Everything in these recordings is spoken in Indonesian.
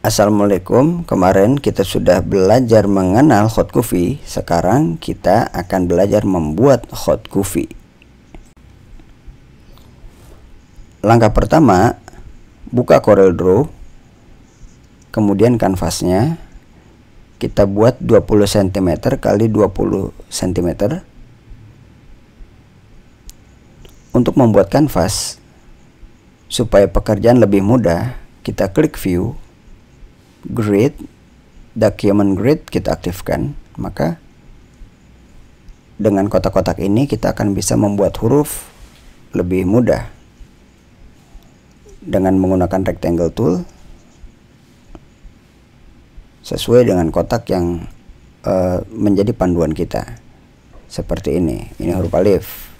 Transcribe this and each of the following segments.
Assalamualaikum, kemarin kita sudah belajar mengenal Hotkufi. Sekarang kita akan belajar membuat Hotkufi. Langkah pertama, buka CorelDRAW, kemudian kanvasnya kita buat 20 cm kali 20 cm. Untuk membuat kanvas supaya pekerjaan lebih mudah, kita klik view, grid, document grid kita aktifkan. Maka dengan kotak-kotak ini kita akan bisa membuat huruf lebih mudah dengan menggunakan rectangle tool sesuai dengan kotak yang menjadi panduan kita. Seperti ini huruf alif,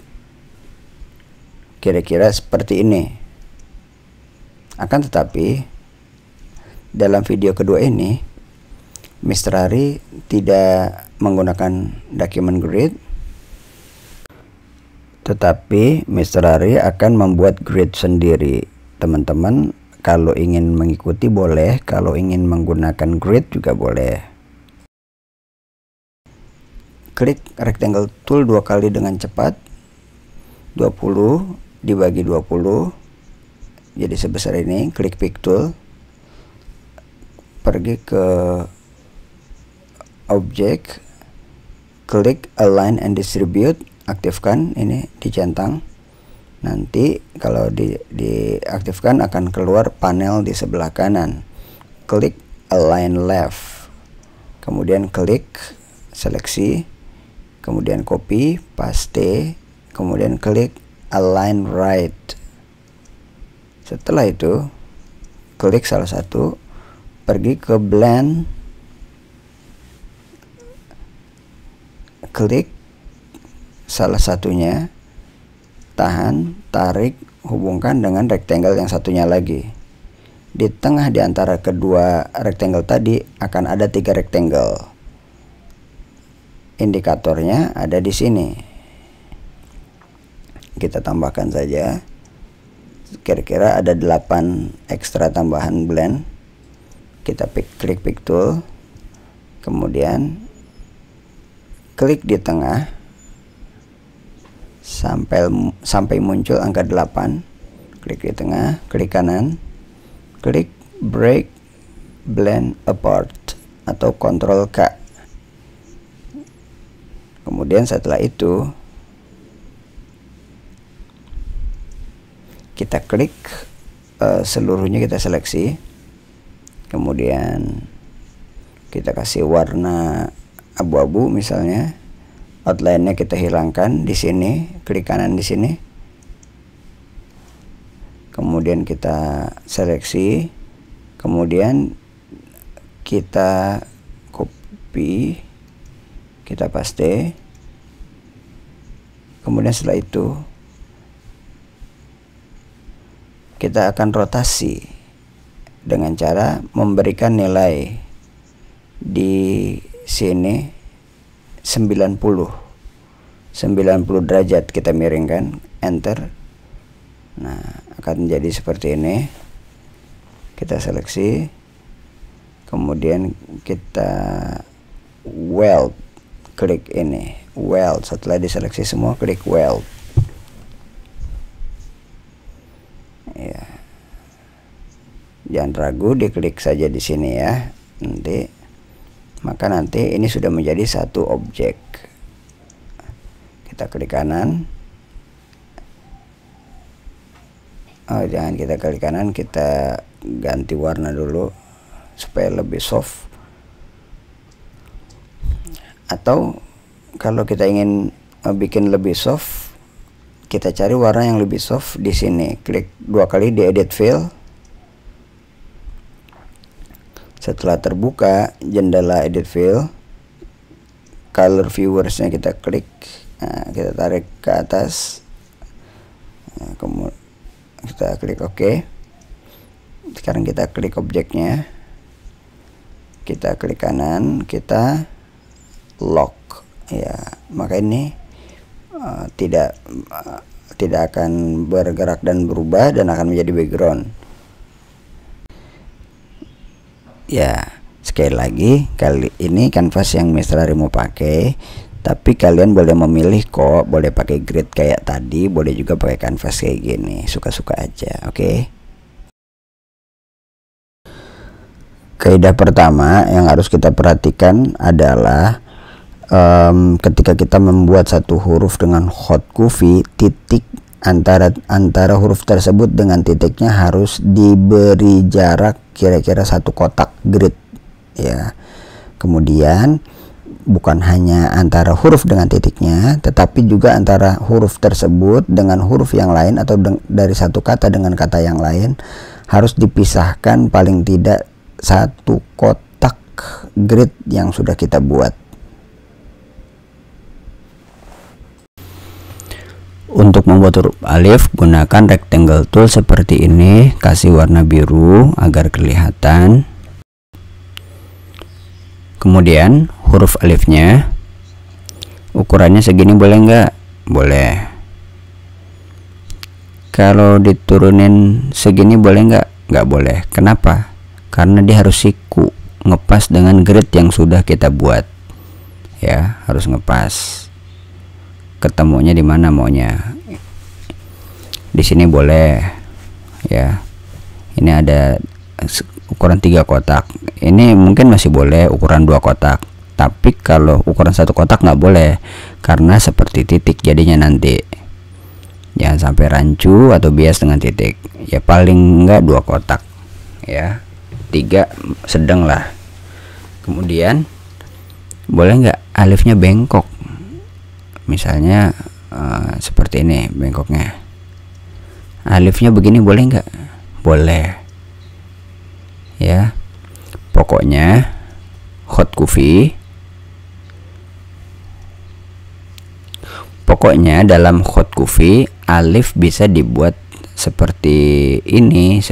kira-kira seperti ini. Akan tetapi dalam video kedua ini Mr. Ari tidak menggunakan document grid, tetapi Mr. Ari akan membuat grid sendiri. Teman-teman kalau ingin mengikuti boleh, kalau ingin menggunakan grid juga boleh. Klik rectangle tool 2 kali dengan cepat. 20 dibagi 20 jadi sebesar ini. Klik pick tool, pergi ke object, klik align and distribute, aktifkan ini, dicentang. Nanti kalau diaktifkan akan keluar panel di sebelah kanan. Klik align left, kemudian klik seleksi, kemudian copy, paste, kemudian klik align right. Setelah itu klik salah satu, pergi ke blend, klik salah satunya, tahan, tarik, hubungkan dengan rectangle yang satunya lagi. Di tengah di antara kedua rectangle tadi akan ada 3 rectangle. Indikatornya ada di sini. Kita tambahkan saja. Kira-kira ada 8 ekstra tambahan blend. Kita klik pick tool, kemudian klik di tengah sampai muncul angka 8. Klik di tengah, klik kanan, klik break blend apart atau Ctrl K. Kemudian setelah itu kita klik seluruhnya, kita seleksi, kemudian kita kasih warna abu-abu misalnya. Outline-nya kita hilangkan di sini, klik kanan di sini. Kemudian kita seleksi, kemudian kita copy, kita paste. Kemudian setelah itu kita akan rotasi dengan cara memberikan nilai di sini 90 derajat, kita miringkan, enter. Nah, akan menjadi seperti ini. Kita seleksi, kemudian kita weld, klik ini weld. Setelah diseleksi semua, klik weld. Ya, jangan ragu, diklik saja di sini ya. Maka nanti ini sudah menjadi satu objek. Kita klik kanan. Jangan kita klik kanan, kita ganti warna dulu supaya lebih soft. Atau kalau kita ingin bikin lebih soft, kita cari warna yang lebih soft di sini. Klik 2 kali di edit fill. Setelah terbuka jendela edit fill, color viewersnya kita klik, kita tarik ke atas, kemudian kita klik OK. Sekarang kita klik objeknya, kita klik kanan, kita lock ya. Maka ini tidak akan bergerak dan berubah dan akan menjadi background. Ya, sekali lagi, kali ini kanvas yang Mr. Ari mau pakai, tapi kalian boleh memilih kok, boleh pakai grid kayak tadi, boleh juga pakai kanvas kayak gini, suka-suka aja, oke? Kaidah pertama yang harus kita perhatikan adalah ketika kita membuat satu huruf dengan hot kufi, titik antara huruf tersebut dengan titiknya harus diberi jarak kira-kira 1 kotak grid ya. Kemudian bukan hanya antara huruf dengan titiknya, tetapi juga antara huruf tersebut dengan huruf yang lain atau dari satu kata dengan kata yang lain harus dipisahkan paling tidak 1 kotak grid yang sudah kita buat. Untuk membuat huruf alif, gunakan rectangle tool seperti ini, kasih warna biru agar kelihatan. Kemudian huruf alifnya ukurannya segini boleh nggak? Boleh. Kalau diturunin segini boleh nggak? Nggak boleh. Kenapa? Karena dia harus siku, ngepas dengan grid yang sudah kita buat. Ya, harus ngepas. Ketemunya di mana maunya? Di sini boleh ya. Ini ada ukuran 3 kotak. Ini mungkin masih boleh ukuran 2 kotak. Tapi kalau ukuran 1 kotak nggak boleh, karena seperti titik jadinya nanti. Jangan sampai rancu atau bias dengan titik. Ya paling enggak 2 kotak. Ya, 3 sedang lah. Kemudian boleh nggak alifnya bengkok? Misalnya seperti ini bengkoknya. Alifnya begini boleh nggak? Boleh. Ya, pokoknya hot kufi. Pokoknya dalam hot kufi alif bisa dibuat seperti ini,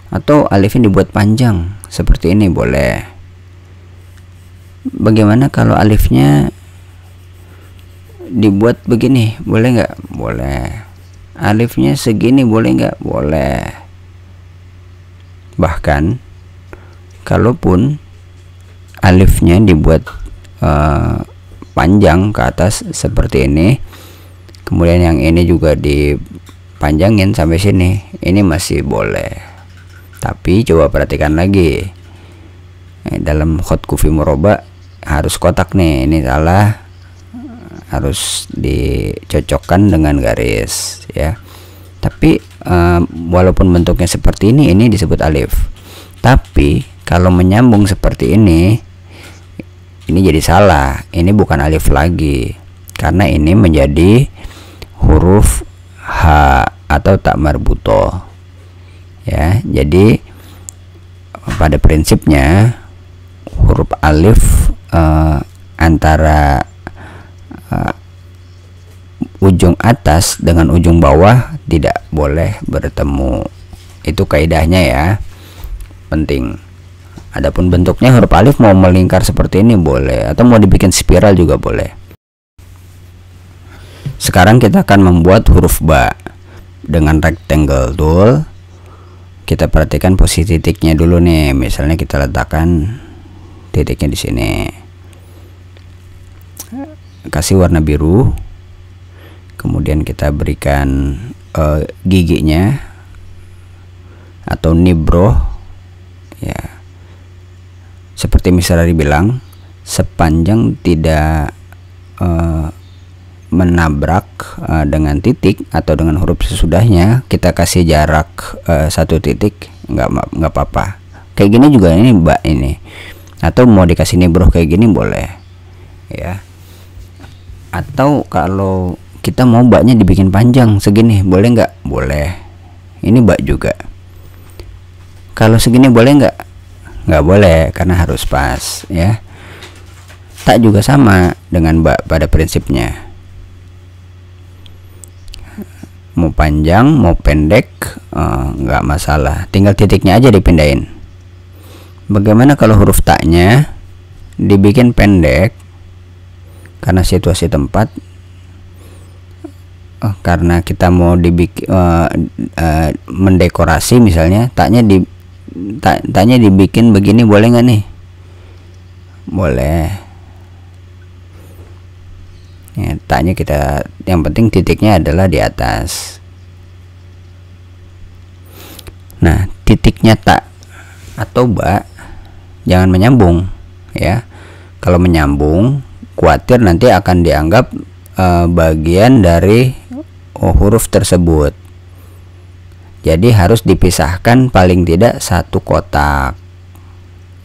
atau alifnya dibuat panjang seperti ini boleh. Bagaimana kalau alifnya dibuat begini, boleh nggak? Boleh. Alifnya segini boleh nggak? Boleh. Bahkan kalaupun alifnya dibuat panjang ke atas seperti ini, kemudian yang ini juga dipanjangin sampai sini, ini masih boleh. Tapi coba perhatikan lagi, dalam hot kufi murabba harus kotak nih, ini salah, harus dicocokkan dengan garis ya. Tapi walaupun bentuknya seperti ini disebut alif. Tapi kalau menyambung seperti ini jadi salah. Ini bukan alif lagi, karena ini menjadi huruf H atau tak marbuto ya. Jadi pada prinsipnya huruf alif antara ujung atas dengan ujung bawah tidak boleh bertemu. Itu kaidahnya ya, penting. Adapun bentuknya huruf alif mau melingkar seperti ini boleh, atau mau dibikin spiral juga boleh. Sekarang kita akan membuat huruf ba dengan rectangle tool. Kita perhatikan posisi titiknya dulu nih. Misalnya kita letakkan titiknya di sini. Kasih warna biru. Kemudian kita berikan giginya atau nibroh ya, seperti Mr. Ari bilang, sepanjang tidak menabrak dengan titik atau dengan huruf sesudahnya, kita kasih jarak 1 titik, nggak apa-apa. Kayak gini juga ini mbak ini, atau mau dikasih nibroh kayak gini boleh ya. Atau kalau kita mau baknya dibikin panjang segini, boleh nggak? Boleh. Ini bak juga. Kalau segini boleh nggak? Nggak boleh, karena harus pas ya. Tak juga sama dengan bak pada prinsipnya. Mau panjang, mau pendek, nggak masalah. Tinggal titiknya aja dipindahin. Bagaimana kalau huruf taknya dibikin pendek? Karena situasi tempat, karena kita mau dibikin mendekorasi, misalnya taknya tanya dibikin begini boleh nggak nih? Boleh ya, tanya kita, yang penting titiknya adalah di atas. Nah, titiknya tak atau ba jangan menyambung ya. Kalau menyambung, khawatir nanti akan dianggap bagian dari huruf tersebut. Jadi harus dipisahkan paling tidak satu kotak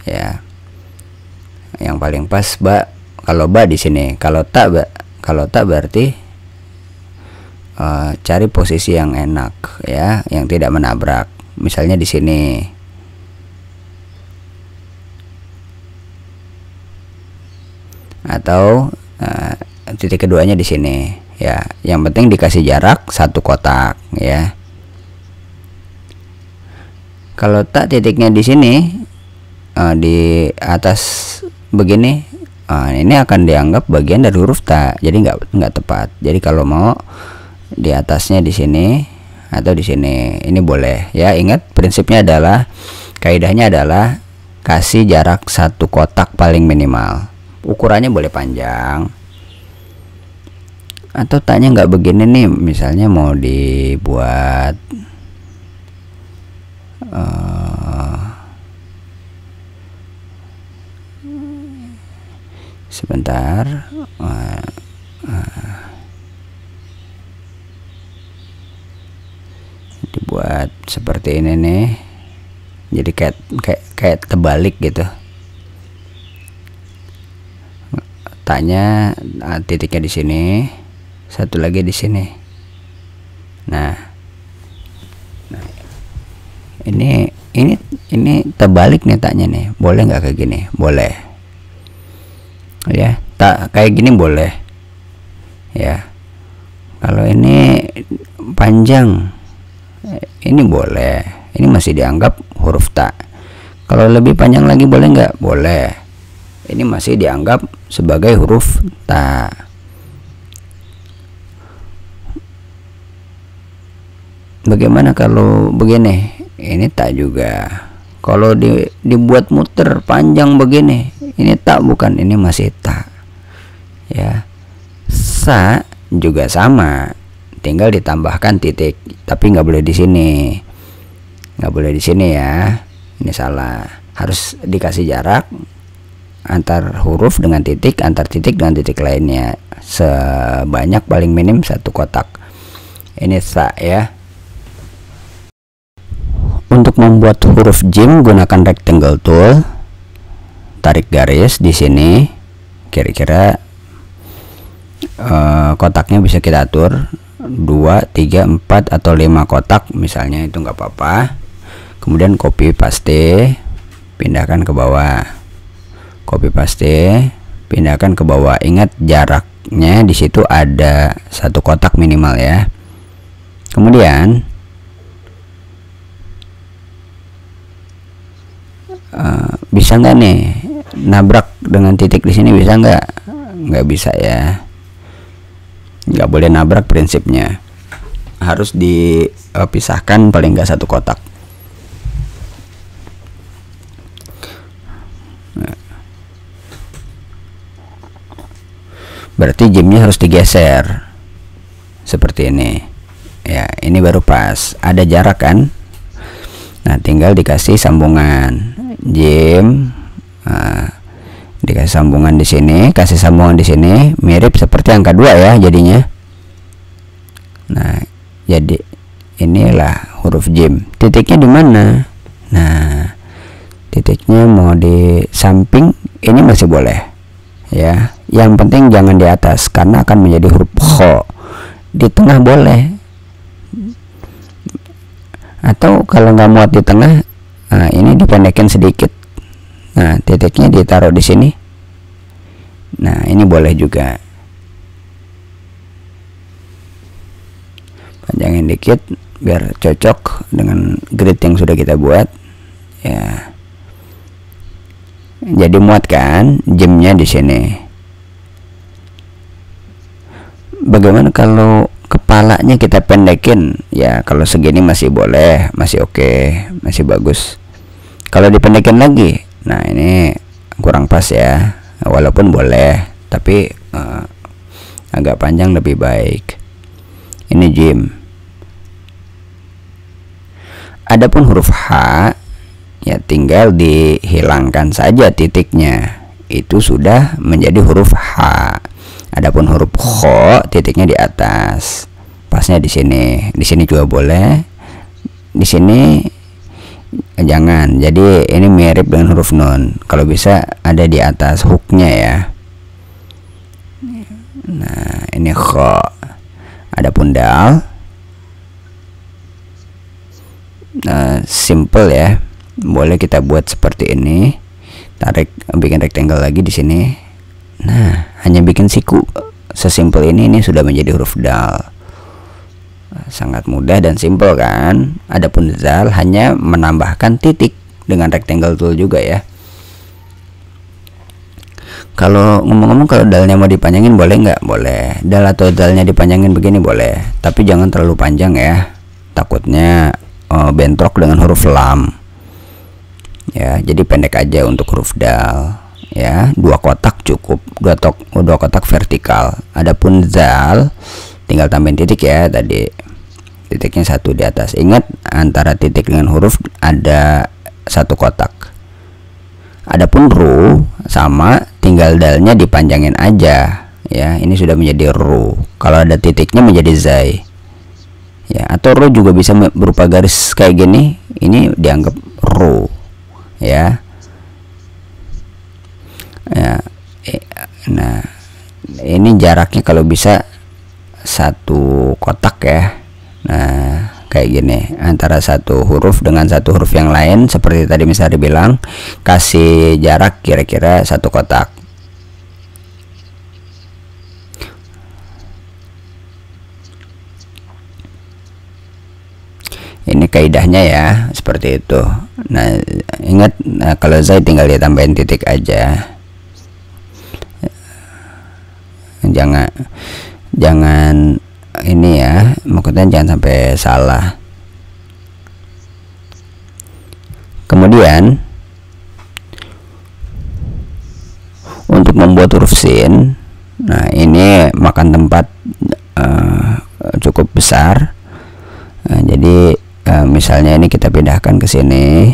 ya. Yang paling pas ba, kalau ba di sini, kalau tak ba, kalau tak berarti cari posisi yang enak ya, yang tidak menabrak. Misalnya di sini. Atau titik keduanya di sini ya. Yang penting dikasih jarak satu kotak ya. Kalau tak titiknya di sini di atas begini, ini akan dianggap bagian dari huruf ta, jadi nggak tepat. Jadi kalau mau di atasnya di sini atau di sini, ini boleh ya. Ingat prinsipnya adalah, kaidahnya adalah kasih jarak satu kotak paling minimal. Ukurannya boleh panjang atau tanya nggak begini nih, misalnya mau dibuat sebentar, dibuat seperti ini nih, jadi kayak terbalik gitu. Tanya titiknya di sini, satu lagi di sini. Nah ini terbalik nih taknya nih, boleh nggak kayak gini? Boleh ya, tak kayak gini boleh ya. Kalau ini panjang, ini boleh, ini masih dianggap huruf ta. Kalau lebih panjang lagi boleh nggak? Boleh, ini masih dianggap sebagai huruf ta. Bagaimana kalau begini? Ini tak juga. Kalau dibuat muter panjang begini, ini tak bukan, ini masih tak ya. Sa juga sama, tinggal ditambahkan titik, tapi nggak boleh di sini, nggak boleh di sini ya. Ini salah, harus dikasih jarak antar huruf dengan titik, antar titik dengan titik lainnya sebanyak paling minim satu kotak. Ini sa ya. Untuk membuat huruf jim gunakan rectangle tool, tarik garis di sini, kira-kira kotaknya bisa kita atur 2, 3, 4 atau 5 kotak misalnya, itu nggak apa-apa. Kemudian copy paste, pindahkan ke bawah, copy paste, pindahkan ke bawah. Ingat jaraknya di situ ada satu kotak minimal ya. Kemudian bisa nggak nih nabrak dengan titik di sini, bisa nggak bisa ya, nggak boleh nabrak. Prinsipnya harus dipisahkan paling nggak satu kotak. Berarti jimnya harus digeser seperti ini ya. Ini baru pas, ada jarak kan. Nah, tinggal dikasih sambungan jim, dikasih sambungan di sini, kasih sambungan di sini, mirip seperti angka 2 ya jadinya. Nah, jadi inilah huruf jim. Titiknya di mana? Nah, titiknya mau di samping, ini masih boleh ya. Yang penting jangan di atas karena akan menjadi huruf kho. Di tengah boleh, atau kalau nggak muat di tengah, nah ini dipendekin sedikit. Nah, titiknya ditaruh di sini. Nah, ini boleh juga. Panjangin dikit biar cocok dengan grid yang sudah kita buat ya. Jadi muat kan jimnya di sini. Bagaimana kalau kepalanya kita pendekin ya? Kalau segini masih boleh, masih oke, masih bagus. Kalau dipendekin lagi, nah ini kurang pas ya, walaupun boleh tapi agak panjang lebih baik. Ini jim. Adapun huruf H ya tinggal dihilangkan saja titiknya, itu sudah menjadi huruf H. Adapun huruf Kho titiknya di atas, pasnya di sini. Di sini juga boleh, di sini jangan. Jadi ini mirip dengan huruf nun, kalau bisa ada di atas hooknya ya. Nah ini Kho. Adapun dal, simple ya, boleh kita buat seperti ini. Tarik, bikin rectangle lagi di sini. Nah hanya bikin siku sesimpel ini sudah menjadi huruf dal. Sangat mudah dan simple kan. Adapun zal hanya menambahkan titik dengan rectangle tool juga ya. Kalau ngomong-ngomong, kalau dalnya mau dipanjangin boleh nggak? Boleh. Dal atau dalnya dipanjangin begini boleh, tapi jangan terlalu panjang ya, takutnya bentrok dengan huruf lam ya. Jadi pendek aja untuk huruf dal ya, 2 kotak cukup, 2 kotak vertikal. Adapun zal tinggal tambahin titik ya, tadi titiknya 1 di atas. Ingat, antara titik dengan huruf ada 1 kotak. Adapun ru sama, tinggal dalnya dipanjangin aja ya, ini sudah menjadi ru. Kalau ada titiknya menjadi zai ya, atau ru juga bisa berupa garis kayak gini, ini dianggap ru ya. Nah ini jaraknya kalau bisa 1 kotak ya. Nah kayak gini, antara 1 huruf dengan 1 huruf yang lain, seperti tadi misalnya dibilang, kasih jarak kira-kira 1 kotak. Ini kaidahnya ya, seperti itu. Nah ingat, kalau zai tinggal ditambahin titik aja, jangan ini ya, maksudnya jangan sampai salah. Kemudian untuk membuat huruf sin, nah ini makan tempat cukup besar. Jadi misalnya ini kita pindahkan ke sini.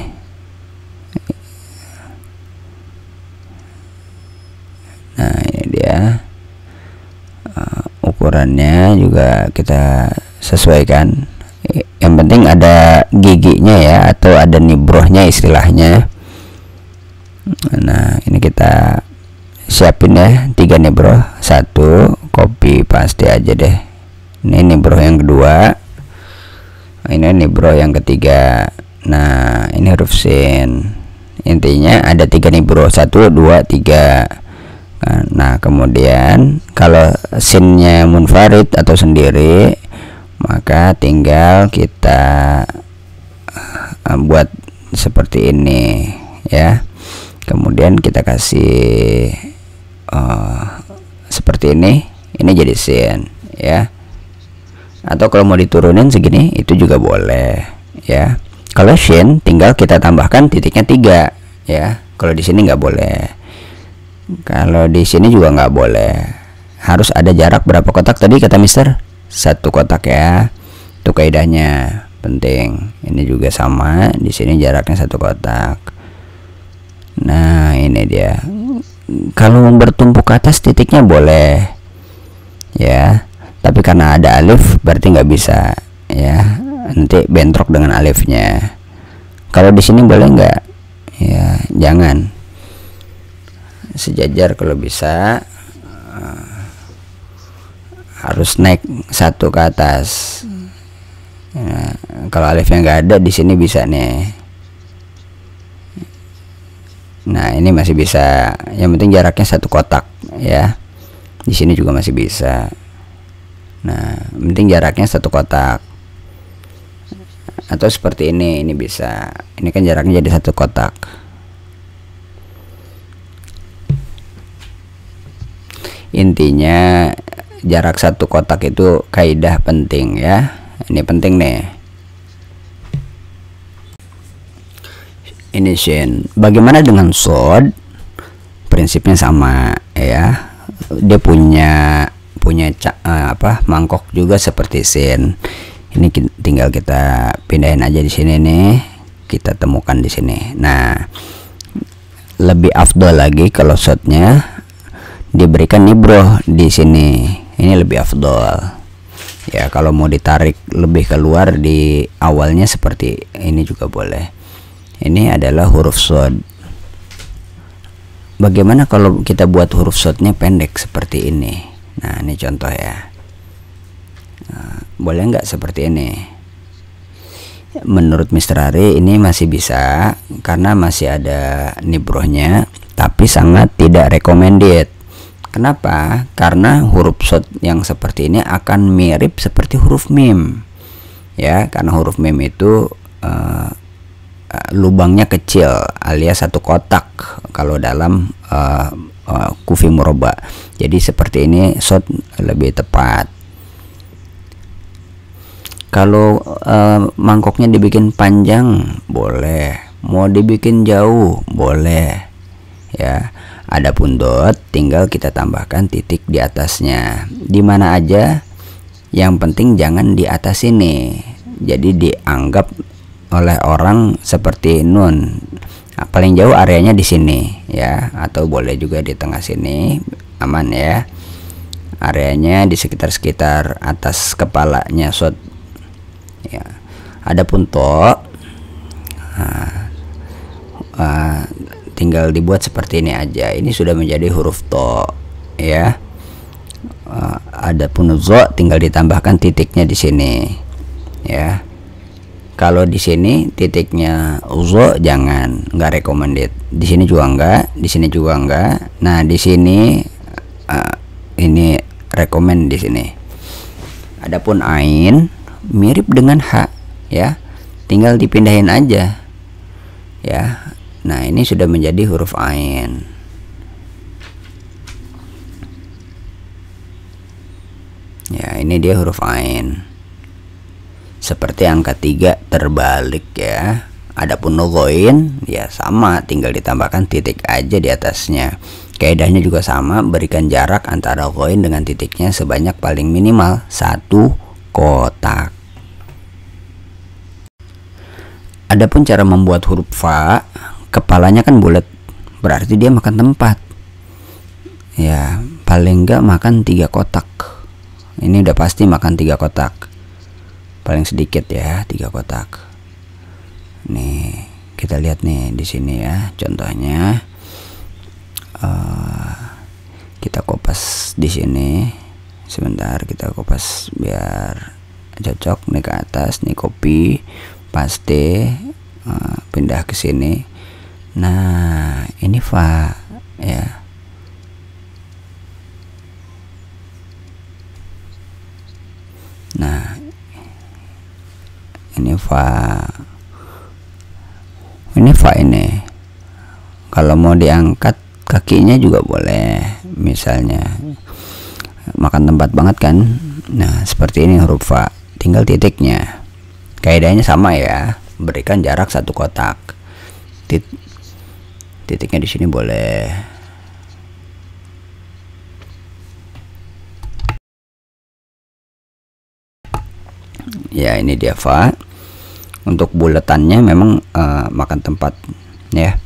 Nah ini dia, ukurannya juga kita sesuaikan. Yang penting ada giginya ya, atau ada nibrohnya istilahnya. Nah ini kita siapin ya, 3 nibroh, 1 copy paste aja deh. Ini nibroh yang kedua, ini nibroh yang ketiga. Nah ini huruf sin, intinya ada 3 nibroh, 1 2 3. Nah kemudian kalau sinnya munfarid atau sendiri, maka tinggal kita buat seperti ini ya. Kemudian kita kasih seperti ini jadi sin ya. Atau kalau mau diturunin segini itu juga boleh ya. Kalau shin tinggal kita tambahkan titiknya 3 ya. Kalau di sini nggak boleh. Kalau di sini juga nggak boleh. Harus ada jarak berapa kotak tadi kata Mister? 1 kotak ya. Itu kaidahnya, penting. Ini juga sama. Di sini jaraknya 1 kotak. Nah ini dia. Kalau bertumpuk ke atas titiknya boleh ya. Tapi karena ada alif berarti nggak bisa ya. Nanti bentrok dengan alifnya. Kalau di sini boleh nggak? Ya jangan. Sejajar kalau bisa, harus naik 1 ke atas. Nah, kalau alifnya nggak ada di sini bisa nih. Nah ini masih bisa. Yang penting jaraknya 1 kotak ya. Di sini juga masih bisa. Nah penting jaraknya 1 kotak. Atau seperti ini bisa. Ini kan jaraknya jadi 1 kotak. Intinya jarak 1 kotak itu kaidah penting ya. Ini penting nih. ini shin. Bagaimana dengan sod? Prinsipnya sama ya, dia punya mangkok juga seperti sin. Ini tinggal kita pindahin aja di sini nih, kita temukan di sini. Nah, lebih afdol lagi kalau shotnya diberikan nibroh di sini, ini lebih afdol ya. Kalau mau ditarik lebih keluar di awalnya seperti ini juga boleh. Ini adalah huruf shod. Bagaimana kalau kita buat huruf shotnya pendek seperti ini? Nah, ini contoh ya. Nah, boleh nggak seperti ini? Menurut Mr. Ari ini masih bisa karena masih ada nibrohnya, tapi sangat tidak recommended. Kenapa? Karena huruf shot yang seperti ini akan mirip seperti huruf mim ya, karena huruf mim itu lubangnya kecil alias satu kotak kalau dalam kufi murabba. Jadi seperti ini shot lebih tepat. Kalau mangkoknya dibikin panjang boleh, mau dibikin jauh boleh ya. Adapun dot tinggal kita tambahkan titik di atasnya. Di mana aja, yang penting jangan di atas ini. Jadi dianggap oleh orang seperti nun. Nah, paling jauh areanya di sini ya, atau boleh juga di tengah sini, aman ya. Areanya di sekitar atas kepalanya shot. Ya. Adapun to, tinggal dibuat seperti ini aja. Ini sudah menjadi huruf to ya. Adapun zo tinggal ditambahkan titiknya di sini ya. Kalau di sini titiknya zo jangan, nggak recommended. Di sini juga enggak, di sini juga enggak. Nah, di sini ini recommend di sini. Adapun ain mirip dengan H ya, tinggal dipindahin aja ya. Nah, ini sudah menjadi huruf ain. Ya, ini dia huruf ain seperti angka 3 terbalik ya. Adapun ghain ya sama, tinggal ditambahkan titik aja di atasnya. Kaidahnya juga sama, berikan jarak antara ghain dengan titiknya sebanyak paling minimal 1 kotak. Adapun cara membuat huruf fa, kepalanya kan bulat, berarti dia makan tempat ya, paling enggak makan 3 kotak. Ini udah pasti makan 3 kotak, paling sedikit ya 3 kotak. Nih kita lihat nih di sini ya contohnya. Kita kopas di sini sebentar, kita kopas biar cocok. Nih ke atas, nih copy paste, pindah ke sini. Nah, ini fa ya. Nah, ini fa. Ini fa ini. Kalau mau diangkat kakinya juga boleh, misalnya makan tempat banget kan. Nah, seperti ini huruf fa, tinggal titiknya. Kaidahnya sama ya, berikan jarak 1 kotak. Titiknya di sini boleh. Ya, ini dia fa. Untuk buletannya memang makan tempat ya.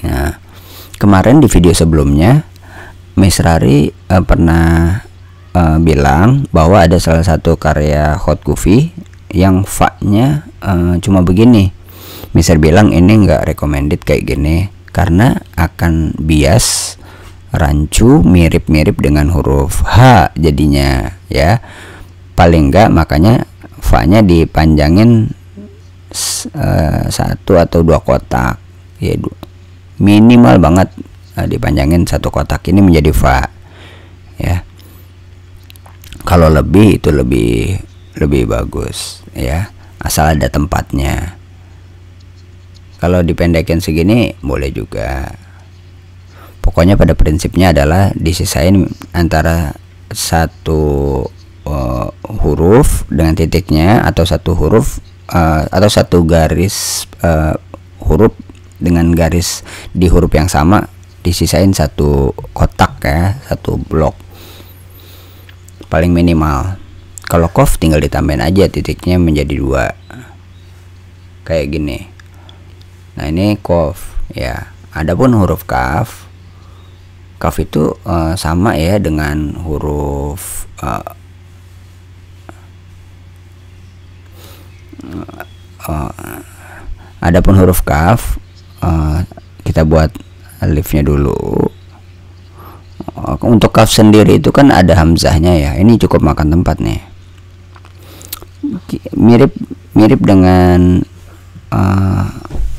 Nah, kemarin di video sebelumnya Miss Rari pernah bilang bahwa ada salah satu karya hot kufi yang fa-nya cuma begini. Miss Rari bilang ini nggak recommended kayak gini karena akan bias, rancu, mirip-mirip dengan huruf H jadinya ya. Paling enggak makanya fa-nya dipanjangin 1 atau 2 kotak ya, minimal banget dipanjangin 1 kotak, ini menjadi fa ya. Kalau lebih itu lebih bagus ya, asal ada tempatnya. Kalau dipendekin segini boleh juga. Pokoknya pada prinsipnya adalah disisain antara 1 huruf dengan titiknya, atau 1 huruf atau 1 garis huruf dengan garis di huruf yang sama disisain satu kotak ya, satu blok paling minimal. Kalau qaf tinggal ditambahin aja titiknya menjadi 2 kayak gini. Nah ini qaf ya. Adapun huruf kaf itu sama ya dengan huruf adapun huruf kaf kita buat alifnya dulu. Untuk kaf sendiri itu kan ada hamzahnya ya, ini cukup makan tempat nih, mirip dengan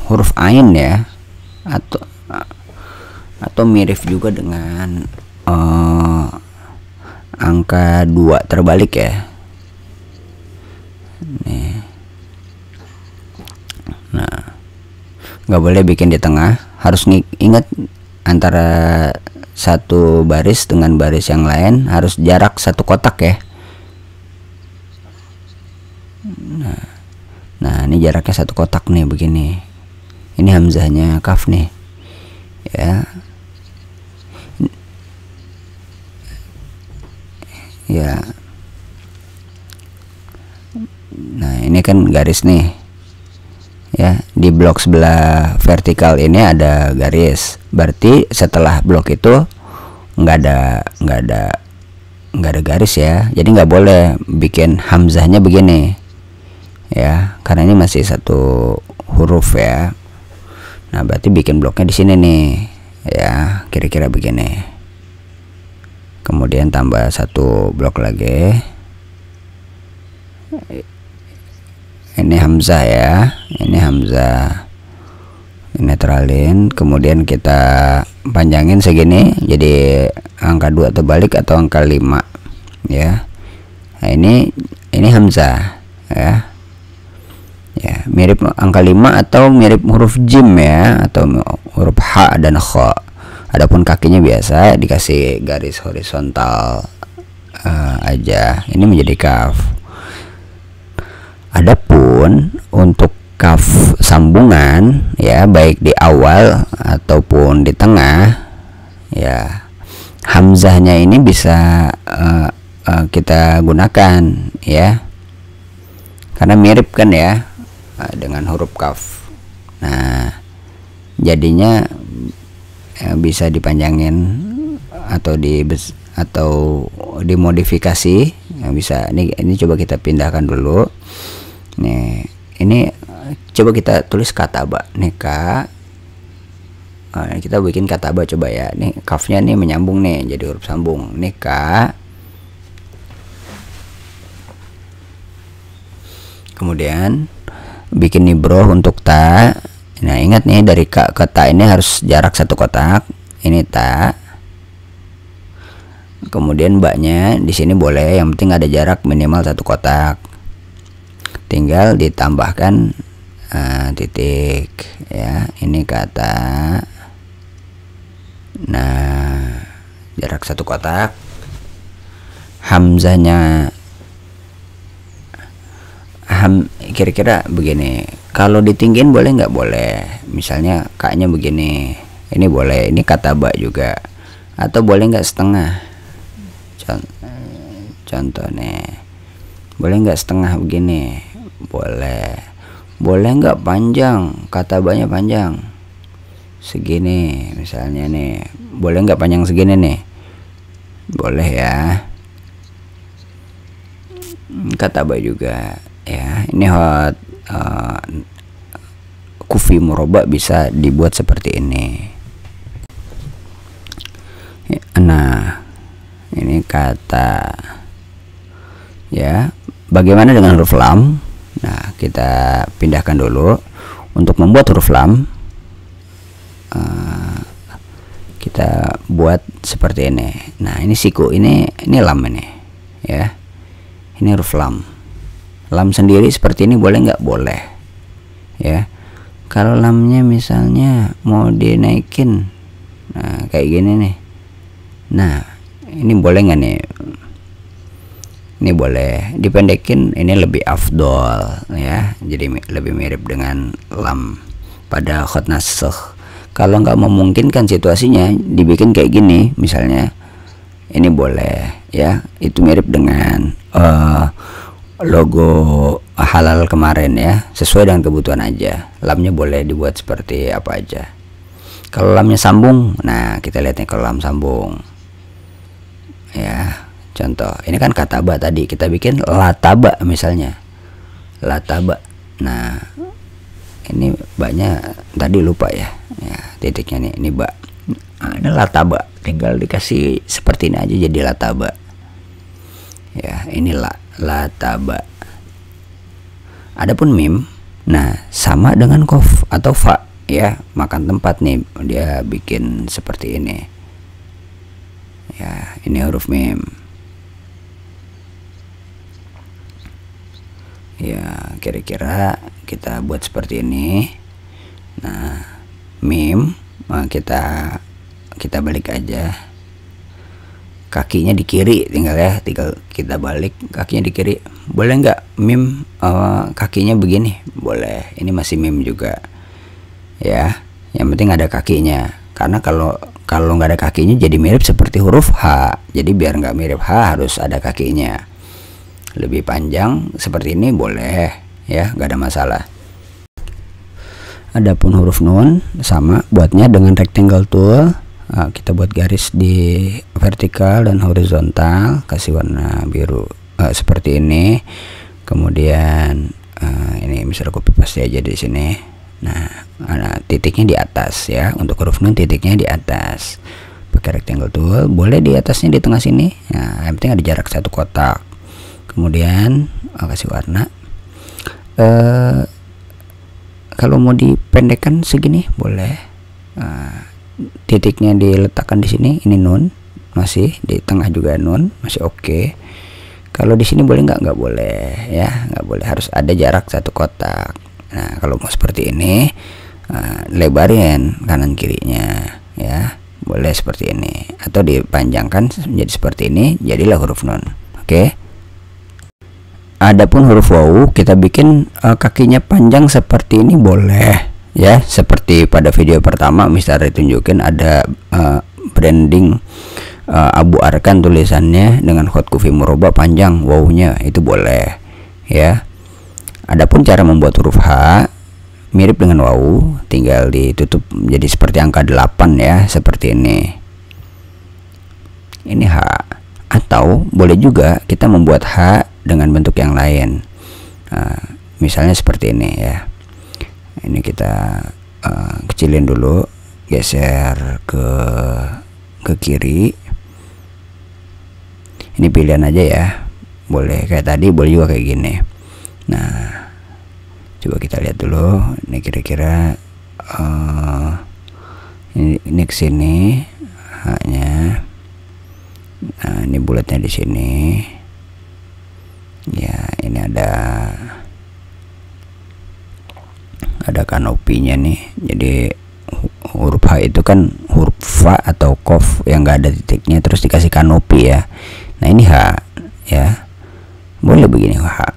huruf ain ya, atau mirip juga dengan angka 2 terbalik ya. Nih. Nah, nggak boleh bikin di tengah, harus ingat antara satu baris dengan baris yang lain harus jarak satu kotak ya. Nah ini jaraknya satu kotak nih begini. Ini hamzahnya kaf nih ya. Ya. Nah ini kan garis nih ya, di blok sebelah vertikal ini ada garis, berarti setelah blok itu nggak ada garis ya, jadi nggak boleh bikin hamzahnya begini ya, karena ini masih satu huruf ya. Nah berarti bikin bloknya di sini nih ya, kira-kira begini. Kemudian tambah satu blok lagi. Ini hamzah ya, ini hamzah, netralin, kemudian kita panjangin segini jadi angka 2 terbalik atau angka 5 ya. Nah ini hamzah ya, mirip angka 5 atau mirip huruf jim ya, atau huruf ha dan kha. Adapun kakinya biasa dikasih garis horizontal aja, ini menjadi kaf. Adapun untuk kaf sambungan ya, baik di awal ataupun di tengah ya, hamzahnya ini bisa kita gunakan ya, karena mirip kan ya dengan huruf kaf. Nah jadinya bisa dipanjangin atau dimodifikasi ya, bisa. Ini coba kita pindahkan dulu. Nih, ini coba kita tulis kataba nih kak. Kita bikin kataba coba ya. Nih kafnya nih menyambung nih jadi huruf sambung. Nih kak. Kemudian bikin nibroh untuk ta. Nah ingat nih, dari kak ke ta ini harus jarak satu kotak. Ini ta. Kemudian mbaknya di sini boleh, yang penting ada jarak minimal satu kotak. Tinggal ditambahkan titik ya, ini kata. Nah jarak satu kotak. Hamzahnya kira-kira begini. Kalau ditinggiin boleh nggak? Boleh. Misalnya kaknya begini, ini boleh. Ini kata ba juga. Atau boleh nggak setengah? Contoh nih, boleh nggak setengah begini? Boleh. Boleh nggak panjang? Kata banyak panjang segini misalnya nih. Boleh nggak panjang segini nih? Boleh ya. Kata ba juga ya. Ini hot kufi murabba bisa dibuat seperti ini. Nah ini kata ya. Bagaimana dengan huruf lam? Nah kita pindahkan dulu. Untuk membuat huruf lam kita buat seperti ini. Nah ini siku, ini lam ini ya. Ini huruf lam. Lam sendiri seperti ini boleh nggak? Boleh ya. Kalau lamnya misalnya mau dinaikin, nah kayak gini nih. Nah ini boleh nggak nih? Ini boleh dipendekin, ini lebih afdol ya, jadi lebih mirip dengan lam. pada khot nasakh. Kalau nggak memungkinkan situasinya dibikin kayak gini misalnya, ini boleh ya, itu mirip dengan logo halal kemarin ya, sesuai dengan kebutuhan aja. Lamnya boleh dibuat seperti apa aja. Kalau lamnya sambung, nah kita lihat nih kalau lam sambung ya, contoh ini kan kataba, tadi kita bikin lataba misalnya, lataba. Nah ini banyak tadi lupa ya, titiknya nih, ini ba. Nah, ini lataba, tinggal dikasih seperti ini aja jadi lataba ya. Ini lataba. Adapun mim, nah sama dengan kof atau fa ya, makan tempat nih, dia bikin seperti ini ya. Ini huruf mim ya, kira-kira kita buat seperti ini. Nah mim, kita balik aja, kakinya di kiri, tinggal kita balik kakinya di kiri. Boleh nggak mim kakinya begini? Boleh, ini masih mim juga ya, yang penting ada kakinya. Karena kalau nggak ada kakinya jadi mirip seperti huruf H. Jadi biar nggak mirip H harus ada kakinya. Lebih panjang seperti ini boleh ya, nggak ada masalah. Adapun huruf nun sama, buatnya dengan rectangle tool. Kita buat garis di vertikal dan horizontal, kasih warna biru seperti ini. Kemudian ini misalnya copy paste aja di sini. Nah titiknya di atas ya, untuk huruf nun titiknya di atas. Pakai rectangle tool, boleh di atasnya di tengah sini. Nah yang penting ada jarak satu kotak. Kemudian kasih warna. Kalau mau dipendekkan segini boleh. Titiknya diletakkan di sini, ini nun, masih di tengah juga nun, masih oke. Kalau di sini boleh nggak boleh ya, nggak boleh, harus ada jarak satu kotak. Nah kalau mau seperti ini, lebarin kanan kirinya ya, boleh seperti ini, atau dipanjangkan menjadi seperti ini, jadilah huruf nun. Oke. Adapun huruf wawu, kita bikin kakinya panjang seperti ini boleh ya, seperti pada video pertama Mister tunjukin ada branding Abu Arkan tulisannya dengan hot kufi muroba panjang wawunya, itu boleh ya. Adapun cara membuat huruf H mirip dengan wawu, tinggal ditutup jadi seperti angka 8 ya, seperti ini. Ini H. Atau boleh juga kita membuat H dengan bentuk yang lain. Misalnya seperti ini ya. Ini kita kecilin dulu, geser ke kiri. Ini pilihan aja ya, boleh kayak tadi, boleh juga kayak gini. Nah coba kita lihat dulu, ini kira-kira ini kesini haknya. Nah ini bulatnya di sini ya, ini ada kanopinya nih. Jadi huruf H itu kan huruf fa atau kof yang enggak ada titiknya terus dikasih kanopi ya. Nah ini H ya, boleh begini H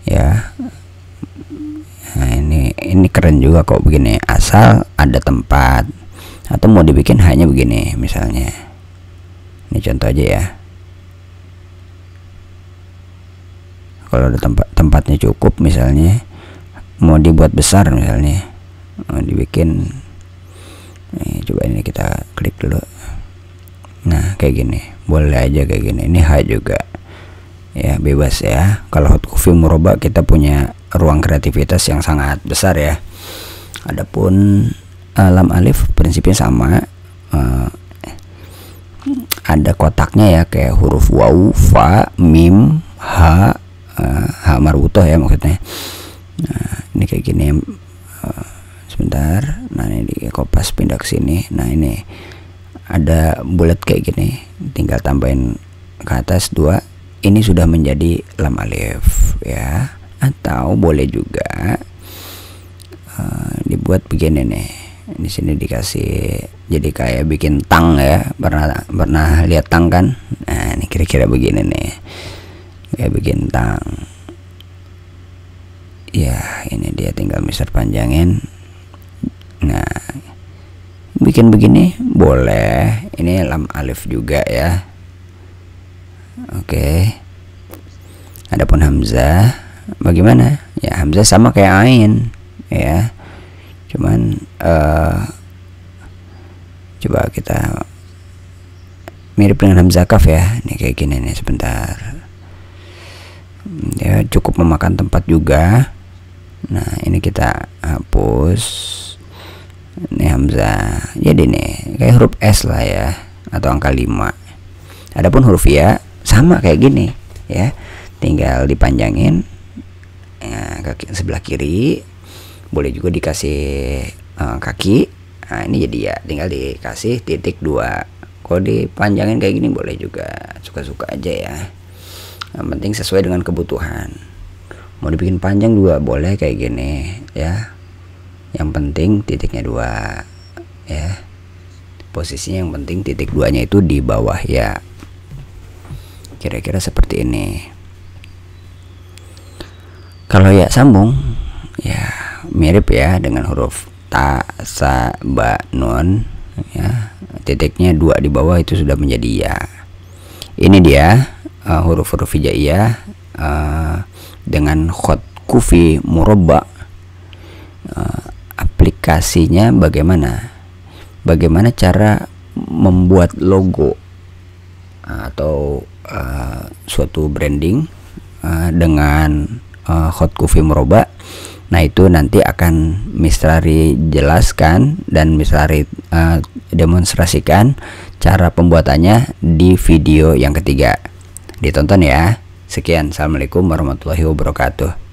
ya. Nah ini keren juga kok begini, asal ada tempat. Atau mau dibikin hanya begini misalnya, ini contoh aja ya. Kalau ada tempatnya cukup, misalnya mau dibuat besar misalnya, mau dibikin nih, coba ini kita klik dulu. Nah kayak gini, boleh aja kayak gini. Ini H juga ya, bebas ya. Kalau hot kufi muroba kita punya ruang kreativitas yang sangat besar ya. Adapun lam alif prinsipnya sama, ada kotaknya ya, kayak huruf wawu, fa, mim, ha, ha marbutoh ya maksudnya. Nah ini kayak gini, sebentar. Nah ini di kopas pindah ke sini. Nah ini ada bulat kayak gini, tinggal tambahin ke atas 2. Ini sudah menjadi lam alif ya. Atau boleh juga dibuat begini nih. Di sini dikasih jadi kayak bikin tang ya. Pernah lihat tang kan? Nah ini kira-kira begini nih, kayak bikin tang ya. Ini dia, tinggal Mister panjangin. Nah, bikin begini boleh. Ini lam alif juga ya. Oke. Adapun hamzah bagaimana? Ya, hamzah sama kayak ain ya. Cuman coba kita mirip dengan hamzah kaf ya. Ini kayak gini nih, sebentar. Ya, cukup memakan tempat juga. Nah, ini kita hapus. Ini hamzah. Jadi nih kayak huruf S lah ya, atau angka 5. Adapun huruf ya sama kayak gini ya. Tinggal dipanjangin ya, kaki sebelah kiri. Boleh juga dikasih kaki. Nah, ini jadi ya tinggal dikasih titik 2. Kalau dipanjangin kayak gini boleh juga, suka-suka aja ya. Yang penting sesuai dengan kebutuhan. Mau dibikin panjang juga boleh kayak gini ya. Yang penting titiknya 2 ya. Posisinya yang penting titik 2-nya itu di bawah ya. Kira-kira seperti ini. Kalau ya sambung ya mirip ya dengan huruf ta, sa, ba, nun ya. Titiknya 2 di bawah itu sudah menjadi ya. Ini dia huruf-huruf hijaiyah dengan khot kufi murabba. Aplikasinya bagaimana? Bagaimana cara membuat logo atau suatu branding dengan khot kufi murabba. Nah, itu nanti akan Miss Rari jelaskan dan Miss Rari demonstrasikan cara pembuatannya di video yang ketiga. Ditonton ya. Sekian, assalamualaikum warahmatullahi wabarakatuh.